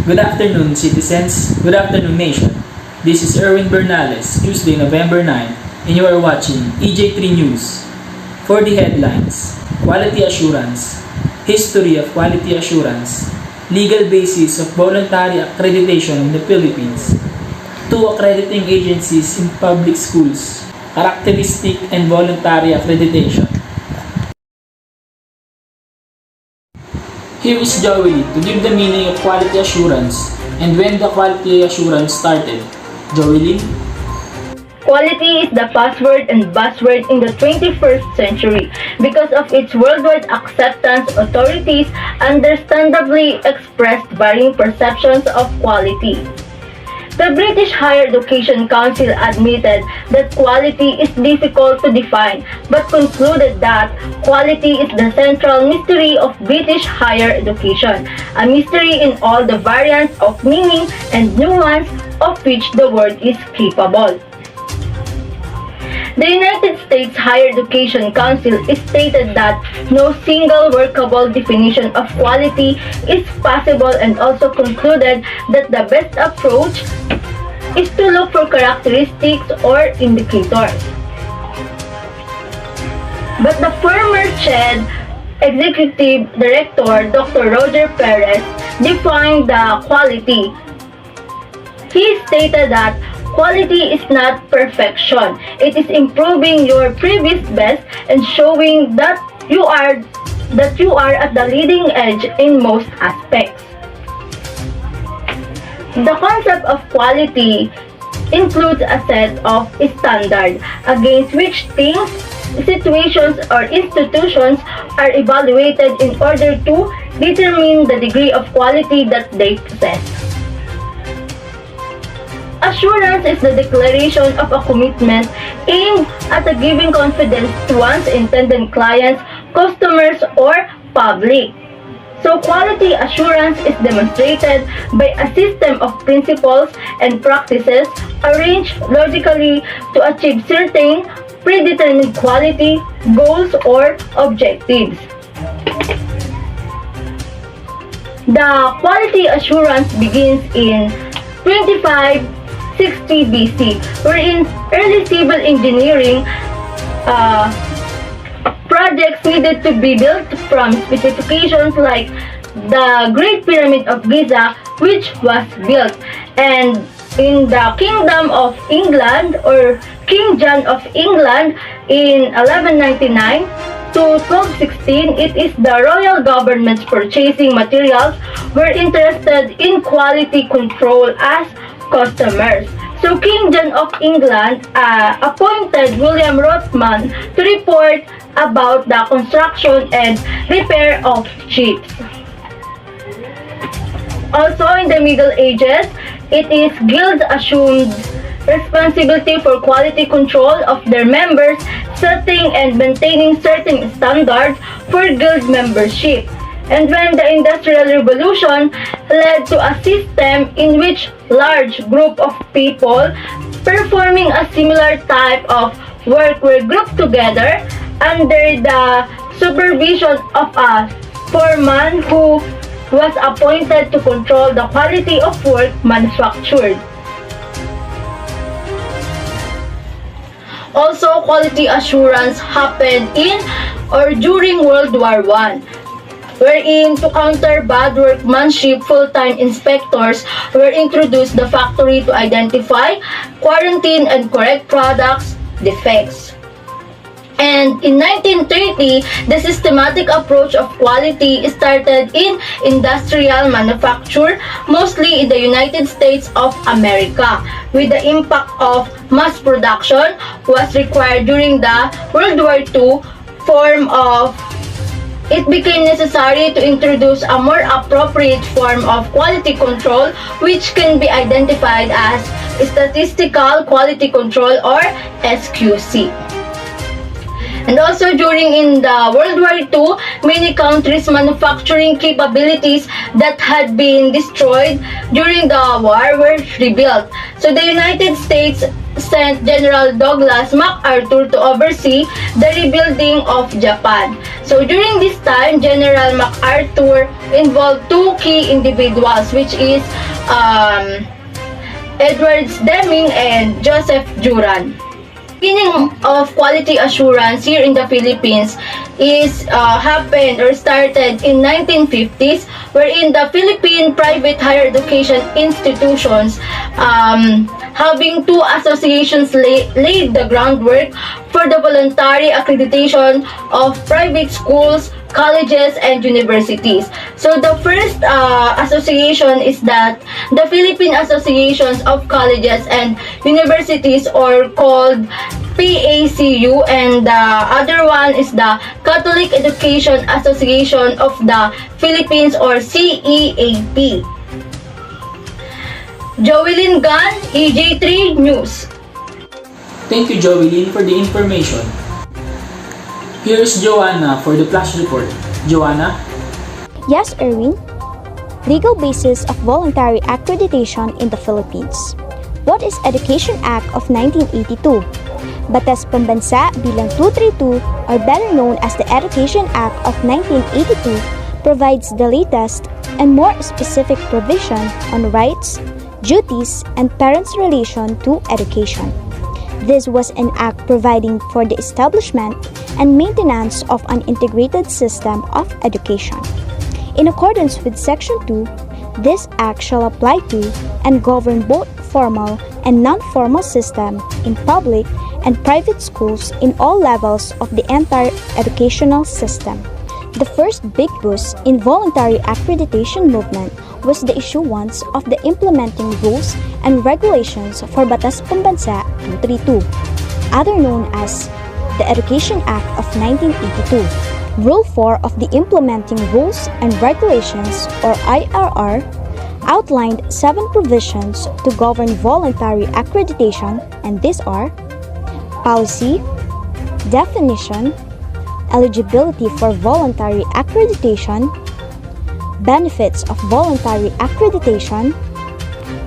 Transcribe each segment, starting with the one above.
Good afternoon, citizens. Good afternoon, nation. This is Erwin Bernales, Tuesday, November 9, and you are watching EJ3 News. For the headlines, Quality Assurance, History of Quality Assurance, Legal Basis of Voluntary Accreditation in the Philippines, 2 accrediting agencies in public schools, Characteristic and Voluntary Accreditation. Here is Joey to give the meaning of quality assurance and when the quality assurance started. Joey? Quality is the password and buzzword in the 21st century. Because of its worldwide acceptance, authorities understandably expressed varying perceptions of quality. The British Higher Education Council admitted that quality is difficult to define, but concluded that quality is the central mystery of British higher education, a mystery in all the variants of meaning and nuance of which the word is capable. The United States Higher Education Council stated that no single workable definition of quality is possible and also concluded that the best approach is to look for characteristics or indicators. But the former CHED Executive Director, Dr. Roger Perez, defined the quality. He stated that quality is not perfection. It is improving your previous best and showing that you are at the leading edge in most aspects. The concept of quality includes a set of standards against which things, situations, or institutions are evaluated in order to determine the degree of quality that they possess. Assurance is the declaration of a commitment aimed at giving confidence to one's intended clients, customers, or public. So quality assurance is demonstrated by a system of principles and practices arranged logically to achieve certain predetermined quality, goals, or objectives. The quality assurance begins in 2560 BC, wherein early civil engineering projects needed to be built from specifications like the Great Pyramid of Giza, which was built. And in the Kingdom of England, or King John of England, in 1199 to 1216, it is the royal government's purchasing materials were interested in quality control as customers. So King John of England appointed William Rothman to report about the construction and repair of ships. Also in the Middle Ages, it is guilds assumed responsibility for quality control of their members, setting and maintaining certain standards for guild membership. And when the Industrial Revolution led to a system in which large group of people performing a similar type of work were grouped together under the supervision of a foreman who was appointed to control the quality of work manufactured. Also, quality assurance happened in or during World War I, wherein to counter bad workmanship, full-time inspectors were introduced the factory to identify, quarantine, and correct products defects. And in 1930, the systematic approach of quality started in industrial manufacture, mostly in the United States of America, with the impact of mass production was required during the World War II it became necessary to introduce a more appropriate form of quality control, which can be identified as statistical quality control, or SQC. And also during the World War II, many countries' manufacturing capabilities that had been destroyed during the war were rebuilt. So the United States sent General Douglas MacArthur to oversee the rebuilding of Japan. So during this time, General MacArthur involved two key individuals, which is Edward Deming and Joseph Juran. Beginning of quality assurance here in the Philippines is happened or started in 1950s, wherein the Philippine private higher education institutions having two associations laid the groundwork for the voluntary accreditation of private schools, colleges, and universities. So the first association is that the Philippine Associations of Colleges and Universities, or called PACU, and the other one is the Catholic Education Association of the Philippines, or CEAP. Joelyn Gan, EJ3 News. Thank you, Joelyn, for the information. Here's Joanna for the flash report. Joanna? Yes, Erwin. Legal basis of voluntary accreditation in the Philippines. What is Education Act of 1982? Batas Pambansa Bilang 232, or better known as the Education Act of 1982, provides the latest and more specific provision on rights, duties, and parents' relation to education. This was an act providing for the establishment and maintenance of an integrated system of education. In accordance with Section 2, this act shall apply to and govern both formal and non-formal system in public and private schools in all levels of the entire educational system. The first big boost in voluntary accreditation movement was the issuance of the implementing rules and regulations for Batas Pambansa 232, other known as the Education Act of 1982. Rule 4 of the Implementing Rules and Regulations, or IRR, outlined 7 provisions to govern voluntary accreditation, and these are policy, definition, eligibility for voluntary accreditation, benefits of voluntary accreditation,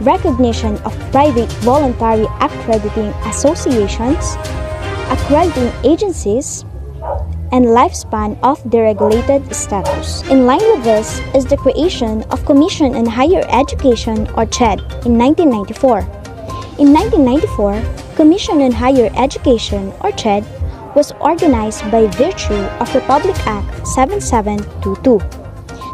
recognition of private voluntary accrediting associations, accrediting agencies, and lifespan of the regulated status. In line with this is the creation of Commission on Higher Education, or CHED, in 1994. In 1994, Commission on Higher Education, or CHED, was organized by virtue of Republic Act 7722.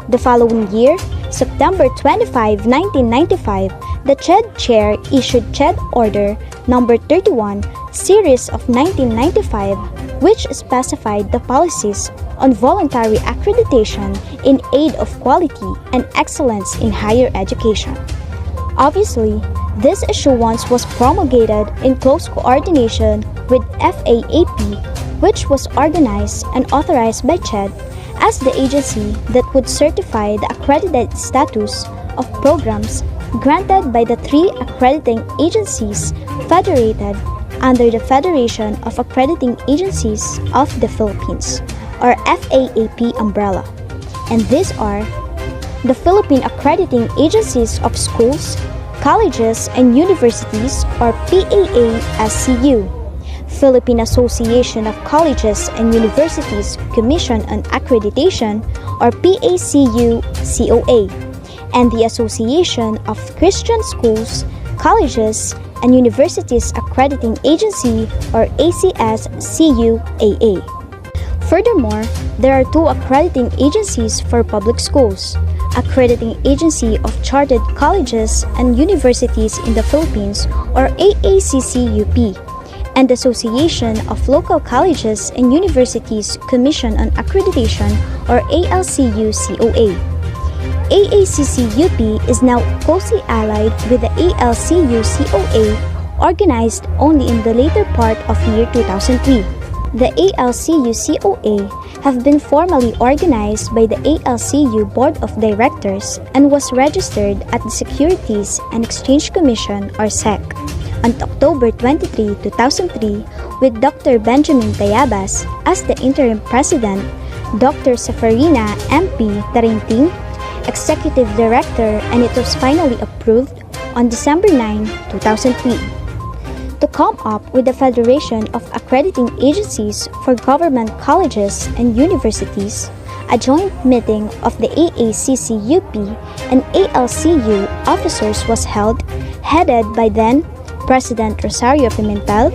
The following year, September 25, 1995, the CHED Chair issued CHED Order Number 31, Series of 1995, which specified the policies on voluntary accreditation in aid of quality and excellence in higher education. Obviously, this issuance was promulgated in close coordination with FAAP, which was organized and authorized by CHED as the agency that would certify the accredited status of programs granted by the 3 accrediting agencies federated under the Federation of Accrediting Agencies of the Philippines, or FAAP umbrella. And these are the Philippine Accrediting Agencies of Schools, Colleges, and Universities, or PAASCU, Philippine Association of Colleges and Universities Commission on Accreditation, or PACU-COA, and the Association of Christian Schools, Colleges, and Universities Accrediting Agency, or ACS-CUAA. Furthermore, there are 2 accrediting agencies for public schools: Accrediting Agency of Chartered Colleges and Universities in the Philippines, or AACCUP, and Association of Local Colleges and Universities Commission on Accreditation, or ALCU-COA. AACCUP is now closely allied with the ALCU-COA, organized only in the later part of year 2003. The ALCU-COA have been formally organized by the ALCU Board of Directors and was registered at the Securities and Exchange Commission, or SEC, on October 23, 2003, with Dr. Benjamin Tayabas as the interim president, Dr. Safarina MP Tarinting, Executive Director, and it was finally approved on December 9, 2003. to come up with a federation of accrediting agencies for government colleges and universities, a joint meeting of the AACC-UP and ALCU officers was held, headed by then President Rosario Pimentel,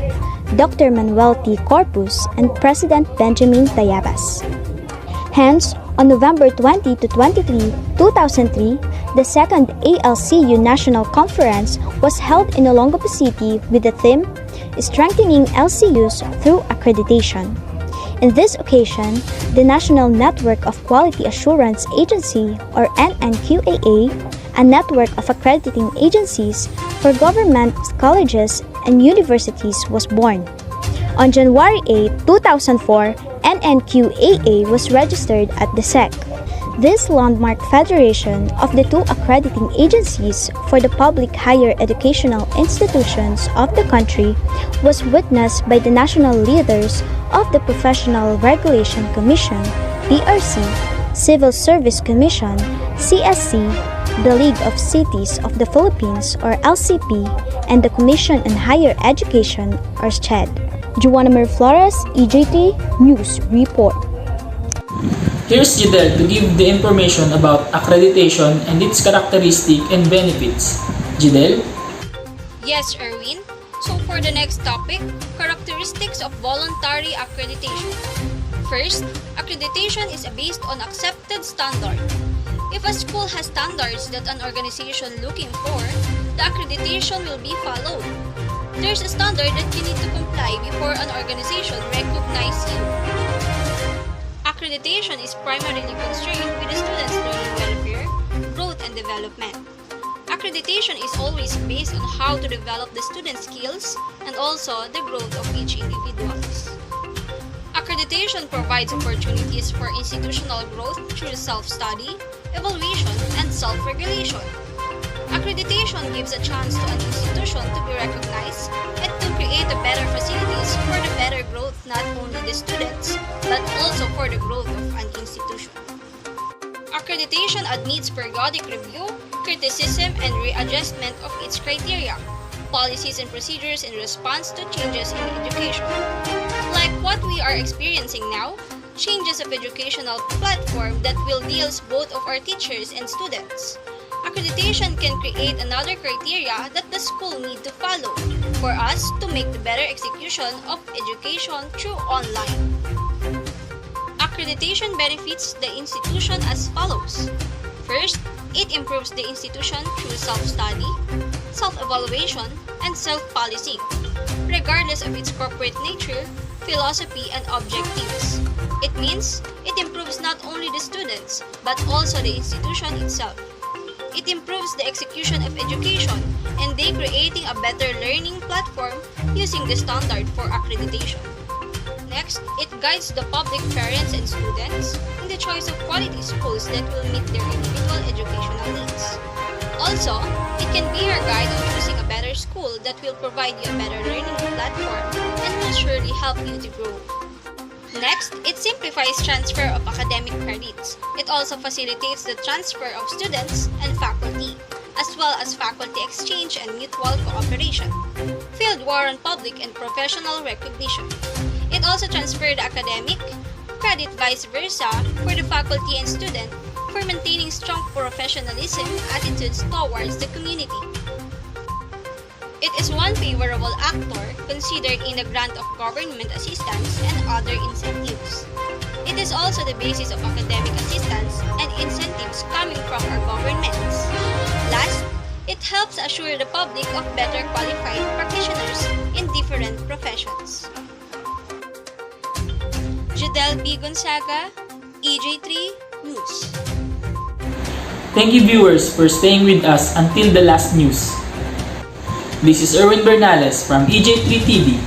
Dr. Manuel T. Corpus, and President Benjamin Tayabas. Hence, on November 20 to 23, 2003, the second ALCU National Conference was held in Olongapo City with the theme Strengthening LCUs Through Accreditation. In this occasion, the National Network of Quality Assurance Agency, or NNQAA, a network of accrediting agencies for government colleges and universities, was born. On January 8, 2004, NNQAA was registered at the SEC. This landmark federation of the two accrediting agencies for the public higher educational institutions of the country was witnessed by the national leaders of the Professional Regulation Commission, PRC, Civil Service Commission, CSC, the League of Cities of the Philippines, or LCP, and the Commission on Higher Education, or SCHED. Juana Mer Flores, EJ3 News Report. Here's Jidel to give the information about accreditation and its characteristics and benefits. Jidel? Yes, Erwin. So for the next topic, characteristics of voluntary accreditation. First, accreditation is based on accepted standard. If a school has standards that an organization looking for, the accreditation will be followed. There's a standard that you need to comply before an organization recognizes you. Accreditation is primarily concerned with the students' learning welfare, growth, and development. Accreditation is always based on how to develop the student's skills and also the growth of each individual. Accreditation provides opportunities for institutional growth through self-study, evaluation, and self-regulation. Accreditation gives a chance to an institution to be recognized and to create a better facilities for the better growth not only the students but also for the growth of an institution. Accreditation admits periodic review, criticism, and readjustment of its criteria, policies, and procedures in response to changes in education. Like what we are experiencing now, changes of educational platform that will deal both of our teachers and students. Accreditation can create another criteria that the school need to follow for us to make the better execution of education through online. Accreditation benefits the institution as follows. First, it improves the institution through self-study, self-evaluation, and self-policing, regardless of its corporate nature, philosophy, and objectives. It means it improves not only the students, but also the institution itself. It improves the execution of education and they creating a better learning platform using the standard for accreditation. Next, it guides the public parents and students in the choice of quality schools that will meet their individual educational needs. Also, it can be your guide on choosing a better school that will provide you a better learning platform and will surely help you to grow. Next, it simplifies transfer of academic credits. It also facilitates the transfer of students and faculty, as well as faculty exchange and mutual cooperation, field war on public and professional recognition. It also transfers the academic credit vice versa for the faculty and student for maintaining strong professionalism attitudes towards the community. It is one favorable actor considered in the grant of government assistance and other incentives. It is also the basis of academic assistance and incentives coming from our governments. Last, it helps assure the public of better qualified practitioners in different professions. Judel B. Gonzaga, EJ3 News. Thank you viewers for staying with us until the last news. This is Erwin Bernales from EJ3 TV.